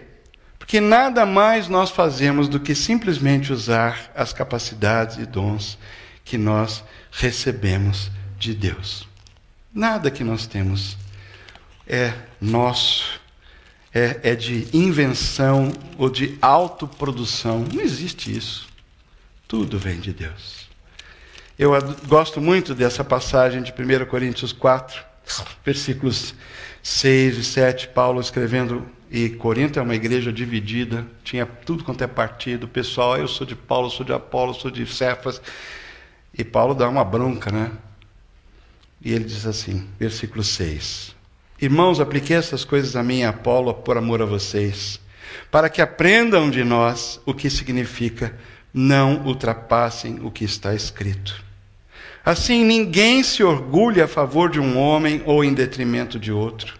Porque nada mais nós fazemos do que simplesmente usar as capacidades e dons que nós recebemos de Deus. Nada que nós temos é nosso, é de invenção ou de autoprodução. Não existe isso. Tudo vem de Deus. Eu gosto muito dessa passagem de 1 Coríntios 4, versículos 6 e 7, Paulo escrevendo, e Corinto é uma igreja dividida, tinha tudo quanto é partido, o pessoal, eu sou de Paulo, eu sou de Apolo, eu sou de Cefas, e Paulo dá uma bronca, né? E ele diz assim, versículo 6, irmãos, apliquei essas coisas a mim e a Apolo por amor a vocês, para que aprendam de nós o que significa não ultrapassem o que está escrito. Assim, ninguém se orgulha a favor de um homem ou em detrimento de outro.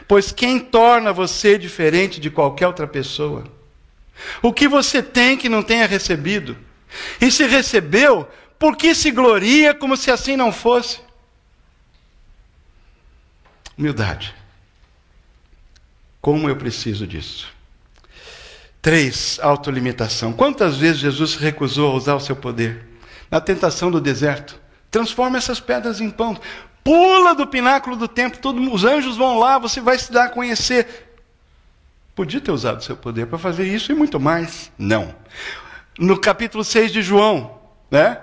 Pois quem torna você diferente de qualquer outra pessoa? O que você tem que não tenha recebido? E se recebeu, por que se gloria como se assim não fosse? Humildade. Como eu preciso disso? 3, autolimitação. Quantas vezes Jesus se recusou a usar o seu poder? Na tentação do deserto. Transforma essas pedras em pão. Pula do pináculo do templo. Os anjos vão lá, você vai se dar a conhecer. Podia ter usado o seu poder para fazer isso e muito mais. Não. No capítulo 6 de João, né?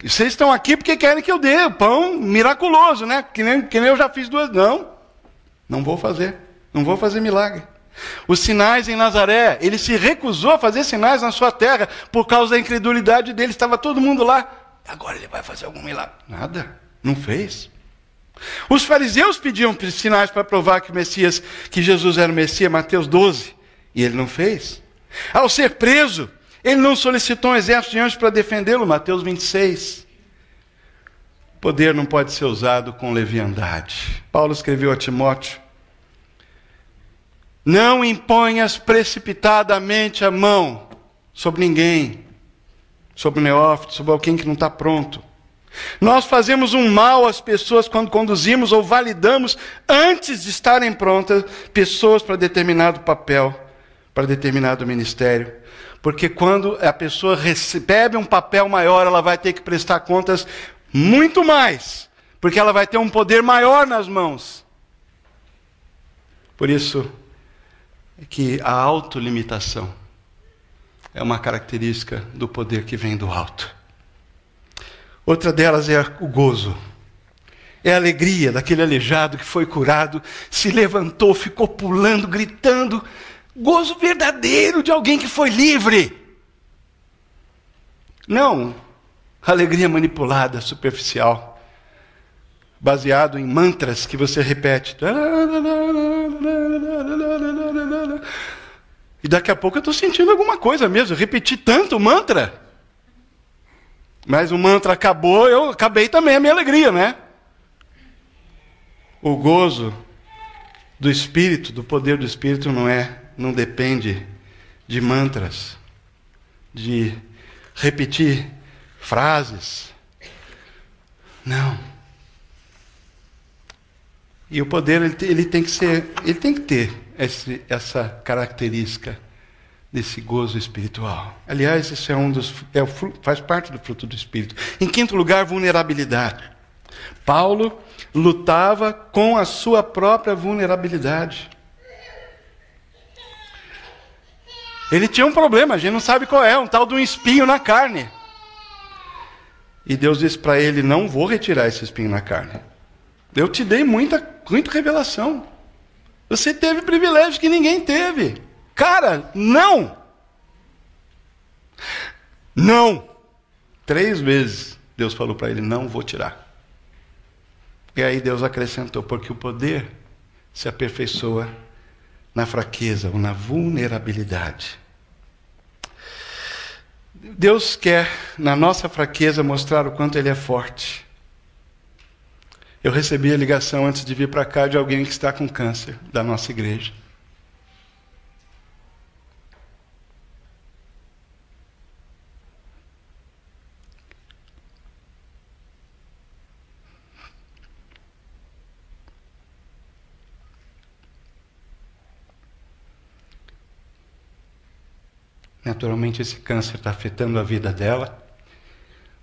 Vocês estão aqui porque querem que eu dê o pão miraculoso, né? Que nem eu já fiz 2. Não vou fazer. Não vou fazer milagre. Os sinais em Nazaré, ele se recusou a fazer sinais na sua terra por causa da incredulidade dele. Estava todo mundo lá. Agora ele vai fazer algum milagre. Nada. Não fez. Os fariseus pediam sinais para provar que Jesus era o Messias, Mateus 12. E ele não fez. Ao ser preso, ele não solicitou um exército de anjos para defendê-lo, Mateus 26. O poder não pode ser usado com leviandade. Paulo escreveu a Timóteo, não imponhas precipitadamente a mão sobre ninguém, sobre o neófito, sobre alguém que não está pronto. Nós fazemos um mal às pessoas quando conduzimos ou validamos, antes de estarem prontas, pessoas para determinado papel, para determinado ministério. Porque quando a pessoa recebe um papel maior, ela vai ter que prestar contas muito mais. Porque ela vai ter um poder maior nas mãos. Por isso que a autolimitação é uma característica do poder que vem do alto. Outra delas é o gozo. É a alegria daquele aleijado que foi curado, se levantou, ficou pulando, gritando. Gozo verdadeiro de alguém que foi livre. Não alegria manipulada, superficial, baseado em mantras que você repete. E daqui a pouco eu estou sentindo alguma coisa mesmo. Eu repeti tanto o mantra. Mas o mantra acabou, eu acabei também a minha alegria, né? O gozo do Espírito, do poder do Espírito não depende de mantras, de repetir frases. Não. E o poder ele tem que ter essa característica desse gozo espiritual. Aliás, isso faz parte do fruto do Espírito. Em quinto lugar, vulnerabilidade. Paulo lutava com a sua própria vulnerabilidade. Ele tinha um problema, a gente não sabe qual é, um tal de um espinho na carne. E Deus disse para ele: não vou retirar esse espinho na carne. Eu te dei muita revelação. Você teve privilégios que ninguém teve. Cara, não! Não! 3 vezes Deus falou para ele: não vou tirar. E aí Deus acrescentou: porque o poder se aperfeiçoa na fraqueza ou na vulnerabilidade. Deus quer, na nossa fraqueza, mostrar o quanto Ele é forte. Eu recebi a ligação antes de vir para cá de alguém que está com câncer, da nossa igreja. Naturalmente, esse câncer está afetando a vida dela,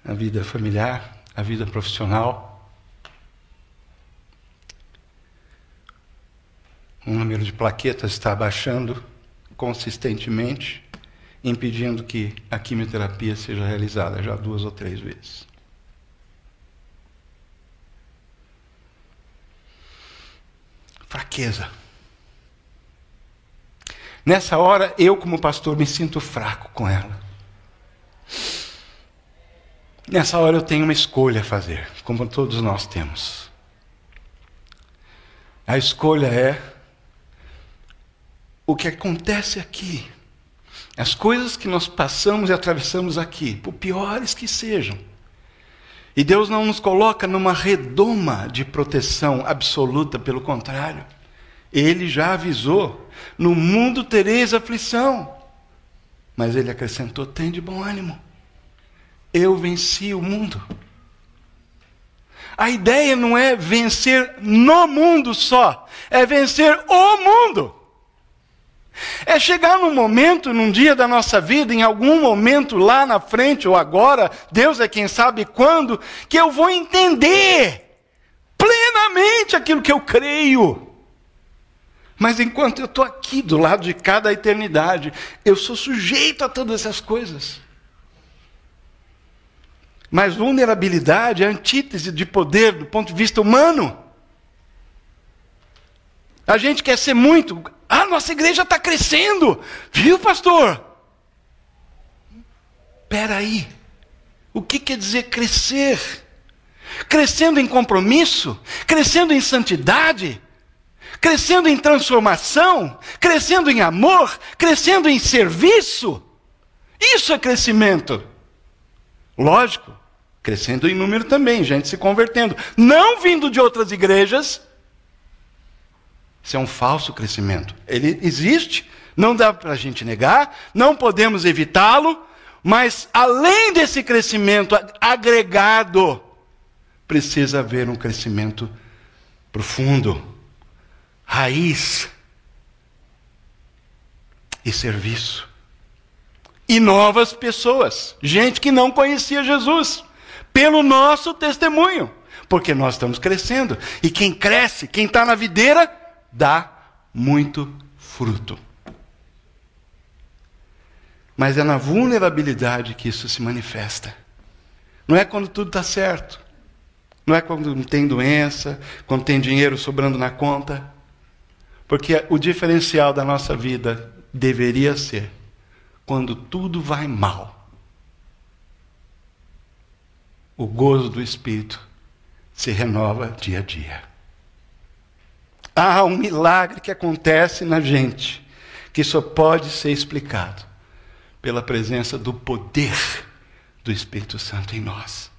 a vida familiar, a vida profissional. O número de plaquetas está baixando consistentemente, impedindo que a quimioterapia seja realizada já 2 ou 3 vezes. Fraqueza. Nessa hora, eu como pastor me sinto fraco com ela. Nessa hora eu tenho uma escolha a fazer, como todos nós temos. A escolha é o que acontece aqui. As coisas que nós passamos e atravessamos aqui, por piores que sejam. E Deus não nos coloca numa redoma de proteção absoluta, pelo contrário. Ele já avisou: no mundo tereis aflição. Mas Ele acrescentou: tem de bom ânimo. Eu venci o mundo. A ideia não é vencer no mundo só, é vencer o mundo. É chegar num momento, num dia da nossa vida, em algum momento lá na frente ou agora, Deus é quem sabe quando, que eu vou entender plenamente aquilo que eu creio. Mas enquanto eu estou aqui do lado de cá da eternidade, eu sou sujeito a todas essas coisas. Mas vulnerabilidade é a antítese de poder do ponto de vista humano. A gente quer ser muito. Ah, nossa igreja está crescendo. Viu, pastor? Espera aí. O que quer dizer crescer? Crescendo em compromisso? Crescendo em santidade? Crescendo em transformação? Crescendo em amor? Crescendo em serviço? Isso é crescimento. Lógico, crescendo em número também, gente se convertendo. Não vindo de outras igrejas. Isso é um falso crescimento. Ele existe, não dá para a gente negar, não podemos evitá-lo, mas além desse crescimento agregado, precisa haver um crescimento profundo, raiz. e serviço. E novas pessoas, gente que não conhecia Jesus, pelo nosso testemunho, porque nós estamos crescendo. E quem cresce, quem está na videira, dá muito fruto. Mas é na vulnerabilidade que isso se manifesta. Não é quando tudo está certo. Não é quando não tem doença, quando tem dinheiro sobrando na conta. Porque o diferencial da nossa vida deveria ser quando tudo vai mal. O gozo do Espírito se renova dia a dia. Há um milagre que acontece na gente, que só pode ser explicado pela presença do poder do Espírito Santo em nós.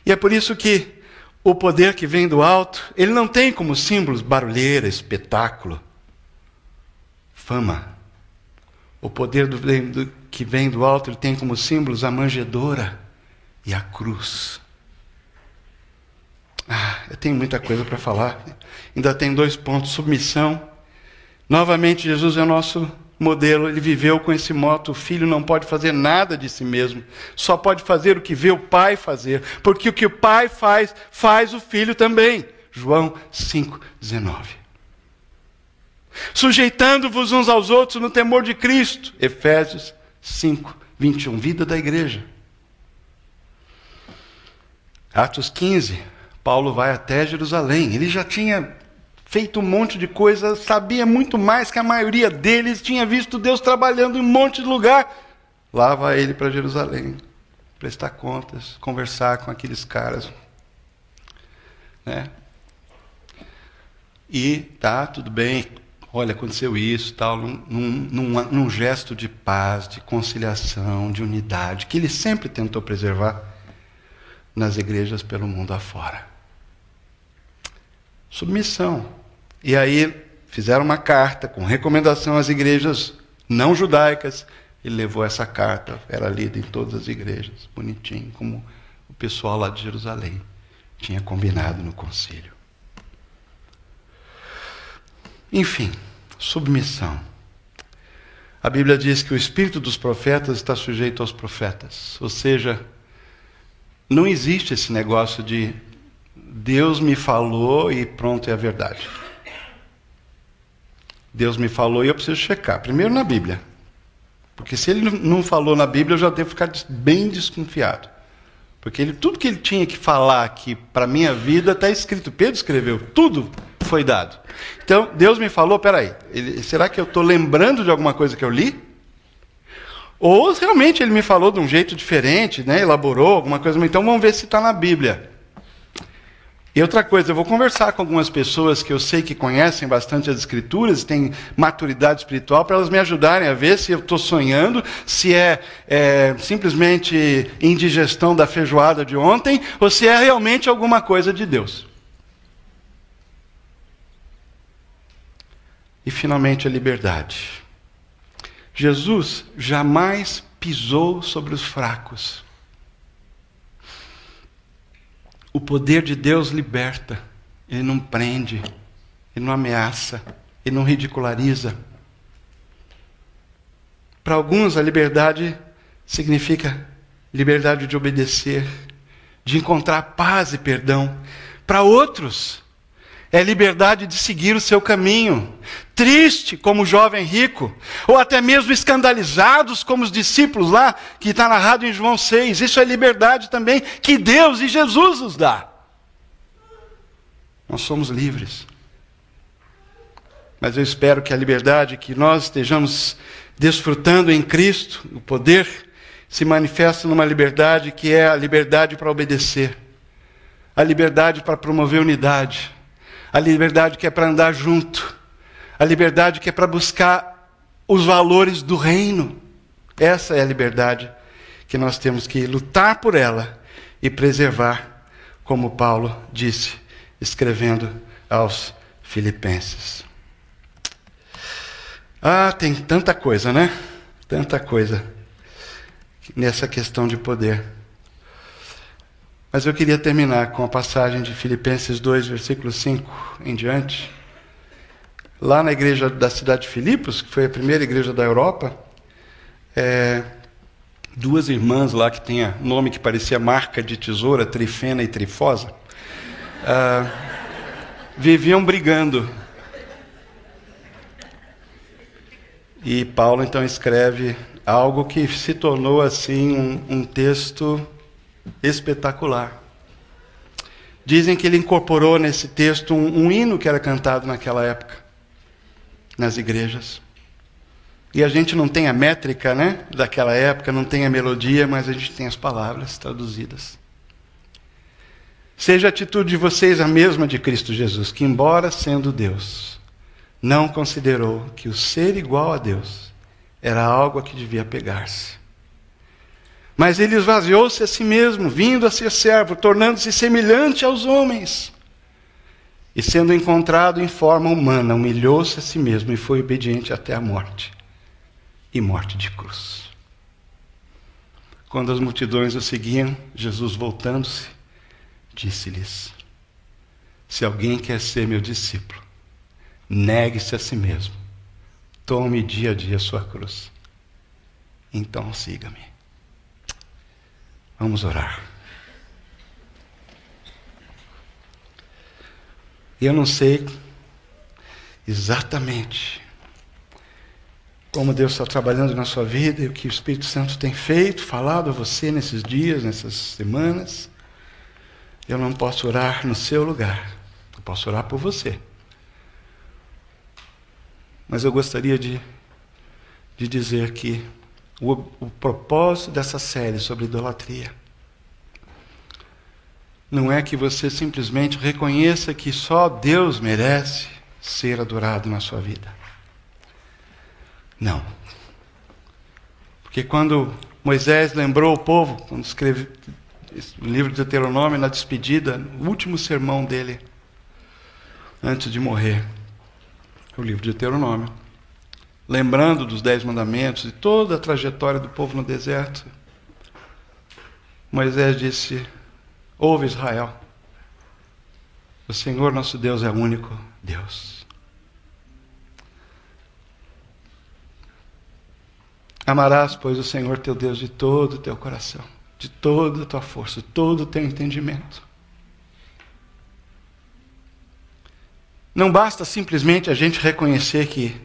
E é por isso que o poder que vem do alto, ele não tem como símbolos barulheira, espetáculo, fama. O poder que vem do alto, ele tem como símbolos a manjedoura e a cruz. Eu tenho muita coisa para falar. Ainda tem 2 pontos. Submissão. Novamente, Jesus é o nosso modelo. Ele viveu com esse moto: o filho não pode fazer nada de si mesmo. Só pode fazer o que vê o pai fazer. Porque o que o pai faz, faz o filho também. João 5,19. Sujeitando-vos uns aos outros no temor de Cristo. Efésios 5:21. Vida da igreja. Atos 15. Paulo vai até Jerusalém. Ele já tinha feito um monte de coisa, sabia muito mais que a maioria deles, tinha visto Deus trabalhando em um monte de lugar. Lá vai ele para Jerusalém, prestar contas, conversar com aqueles caras. Né? E tá, tudo bem, olha, aconteceu isso, tal, num gesto de paz, de conciliação, de unidade, que ele sempre tentou preservar nas igrejas pelo mundo afora. Submissão. E aí fizeram uma carta com recomendação às igrejas não judaicas. Ele levou essa carta, era lida em todas as igrejas, bonitinho, como o pessoal lá de Jerusalém tinha combinado no concílio. Enfim, submissão. A Bíblia diz que o espírito dos profetas está sujeito aos profetas. Ou seja, não existe esse negócio de Deus me falou e pronto, é a verdade. Deus me falou e eu preciso checar. Primeiro na Bíblia. Porque se ele não falou na Bíblia, eu já devo ficar bem desconfiado. Porque tudo que ele tinha que falar aqui para a minha vida está escrito. Pedro escreveu, tudo foi dado. Então, Deus me falou, peraí, será que eu estou lembrando de alguma coisa que eu li? Ou realmente ele me falou de um jeito diferente, né? Elaborou alguma coisa. Então vamos ver se está na Bíblia. E outra coisa, eu vou conversar com algumas pessoas que eu sei que conhecem bastante as Escrituras, têm maturidade espiritual, para elas me ajudarem a ver se eu estou sonhando, se é simplesmente indigestão da feijoada de ontem, ou se é realmente alguma coisa de Deus. E finalmente a liberdade. Jesus jamais pisou sobre os fracos. O poder de Deus liberta, ele não prende, ele não ameaça, ele não ridiculariza. Para alguns, a liberdade significa liberdade de obedecer, de encontrar paz e perdão. Para outros, é liberdade de seguir o seu caminho, triste como o jovem rico, ou até mesmo escandalizados como os discípulos lá, que está narrado em João 6. Isso é liberdade também que Deus e Jesus nos dá. Nós somos livres. Mas eu espero que a liberdade que nós estejamos desfrutando em Cristo, o poder, se manifesta numa liberdade que é a liberdade para obedecer, a liberdade para promover unidade, a liberdade que é para andar junto, a liberdade que é para buscar os valores do reino. Essa é a liberdade que nós temos que lutar por ela e preservar, como Paulo disse, escrevendo aos Filipenses. Tem tanta coisa, né? Tanta coisa nessa questão de poder. Mas eu queria terminar com a passagem de Filipenses 2, versículo 5 em diante, Lá na igreja da cidade de Filipos, que foi a primeira igreja da Europa, duas irmãs lá que tinha nome que parecia marca de tesoura, Trifena e Trifosa, viviam brigando. E Paulo então escreve algo que se tornou assim um texto espetacular. Dizem que ele incorporou nesse texto um hino que era cantado naquela época, nas igrejas. E a gente não tem a métrica, né, daquela época, não tem a melodia, mas a gente tem as palavras traduzidas. Seja a atitude de vocês a mesma de Cristo Jesus, que embora sendo Deus, não considerou que o ser igual a Deus era algo a que devia pegar-se. Mas ele esvaziou-se a si mesmo, vindo a ser servo, tornando-se semelhante aos homens. E sendo encontrado em forma humana, humilhou-se a si mesmo e foi obediente até a morte. E morte de cruz. Quando as multidões o seguiam, Jesus, voltando-se, disse-lhes: se alguém quer ser meu discípulo, negue-se a si mesmo, tome dia a dia a sua cruz, então siga-me. Vamos orar. Eu não sei exatamente como Deus está trabalhando na sua vida e o que o Espírito Santo tem feito, falado a você nesses dias, nessas semanas. Eu não posso orar no seu lugar. Eu posso orar por você. Mas eu gostaria de dizer que o propósito dessa série sobre idolatria não é que você simplesmente reconheça que só Deus merece ser adorado na sua vida. Não. Porque quando Moisés lembrou o povo, quando escreveu o livro de Deuteronômio, na despedida, o último sermão dele, antes de morrer, o livro de Deuteronômio, lembrando dos 10 mandamentos e toda a trajetória do povo no deserto, Moisés disse: ouve, Israel, o Senhor nosso Deus é o único Deus. Amarás, pois, o Senhor teu Deus de todo o teu coração, de toda a tua força, de todo o teu entendimento. Não basta simplesmente a gente reconhecer que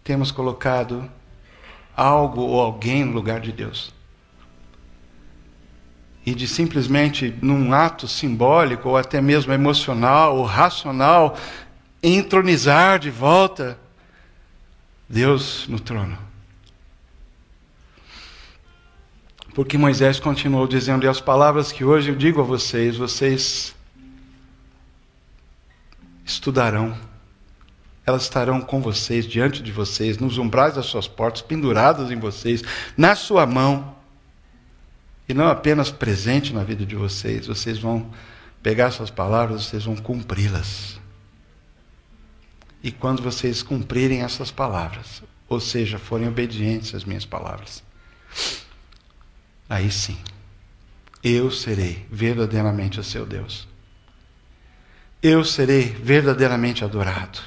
temos colocado algo ou alguém no lugar de Deus. E de simplesmente, num ato simbólico, ou até mesmo emocional, ou racional, entronizar de volta Deus no trono. Porque Moisés continuou dizendo, e as palavras que hoje eu digo a vocês, vocês estudarão, elas estarão com vocês, diante de vocês, nos umbrais das suas portas, penduradas em vocês, na sua mão, e não apenas presente na vida de vocês, vocês vão pegar essas palavras, vocês vão cumpri-las. E quando vocês cumprirem essas palavras, ou seja, forem obedientes às minhas palavras, aí sim, eu serei verdadeiramente o seu Deus. Eu serei verdadeiramente adorado.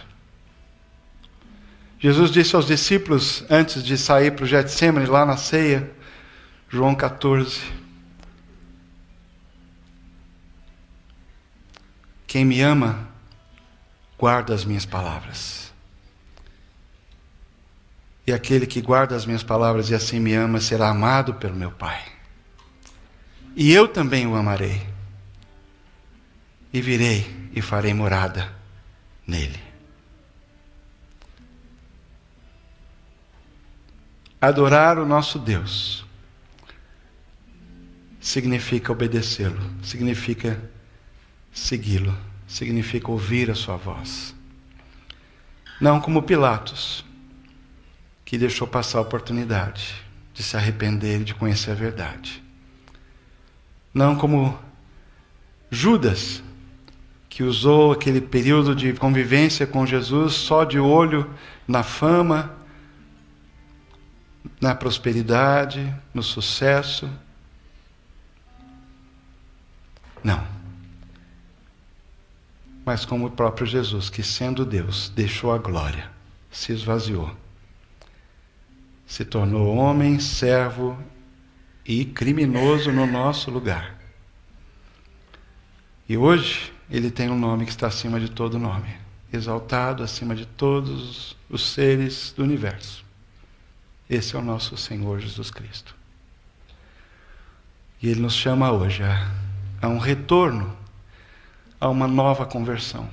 Jesus disse aos discípulos, antes de sair para o Getsêmani, lá na ceia, João 14, quem me ama, guarda as minhas palavras. E aquele que guarda as minhas palavras e assim me ama, será amado pelo meu Pai. E eu também o amarei. E virei e farei morada nele. Adorar o nosso Deus significa obedecê-lo, significa segui-lo, significa ouvir a sua voz. Não como Pilatos, que deixou passar a oportunidade de se arrepender e de conhecer a verdade. Não como Judas, que usou aquele período de convivência com Jesus só de olho na fama, na prosperidade, no sucesso. Não. mas como o próprio Jesus, que sendo Deus, deixou a glória, se esvaziou, se tornou homem, servo e criminoso no nosso lugar. E hoje ele tem um nome que está acima de todo nome, exaltado acima de todos os seres do universo. Esse é o nosso Senhor Jesus Cristo. E ele nos chama hoje a um retorno, a uma nova conversão,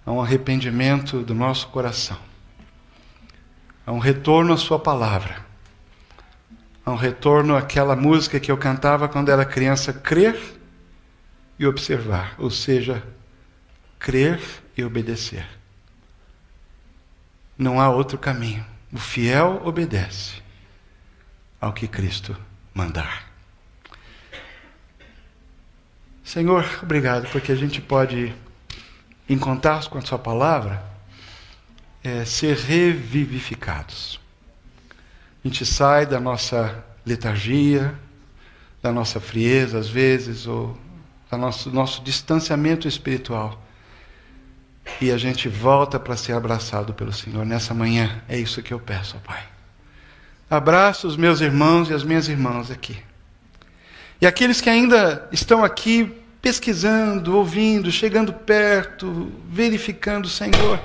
a um arrependimento do nosso coração, a um retorno à sua palavra, a um retorno àquela música que eu cantava quando era criança, crer e observar, ou seja, crer e obedecer. Não há outro caminho. O fiel obedece ao que Cristo mandar. Senhor, obrigado, porque a gente pode, em contato com a sua palavra, ser revivificados. A gente sai da nossa letargia, da nossa frieza, às vezes, ou do nosso distanciamento espiritual. E a gente volta para ser abraçado pelo Senhor. Nessa manhã, é isso que eu peço, ó Pai. Abraça os meus irmãos e as minhas irmãs aqui. E aqueles que ainda estão aqui pesquisando, ouvindo, chegando perto, verificando, Senhor,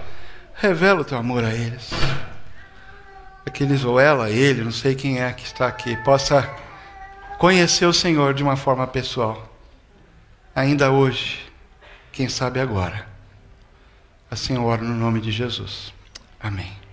revela o teu amor a eles. Aqueles, ou ela, ele, não sei quem é que está aqui, possa conhecer o Senhor de uma forma pessoal. Ainda hoje, quem sabe agora. Assim eu oro no nome de Jesus. Amém.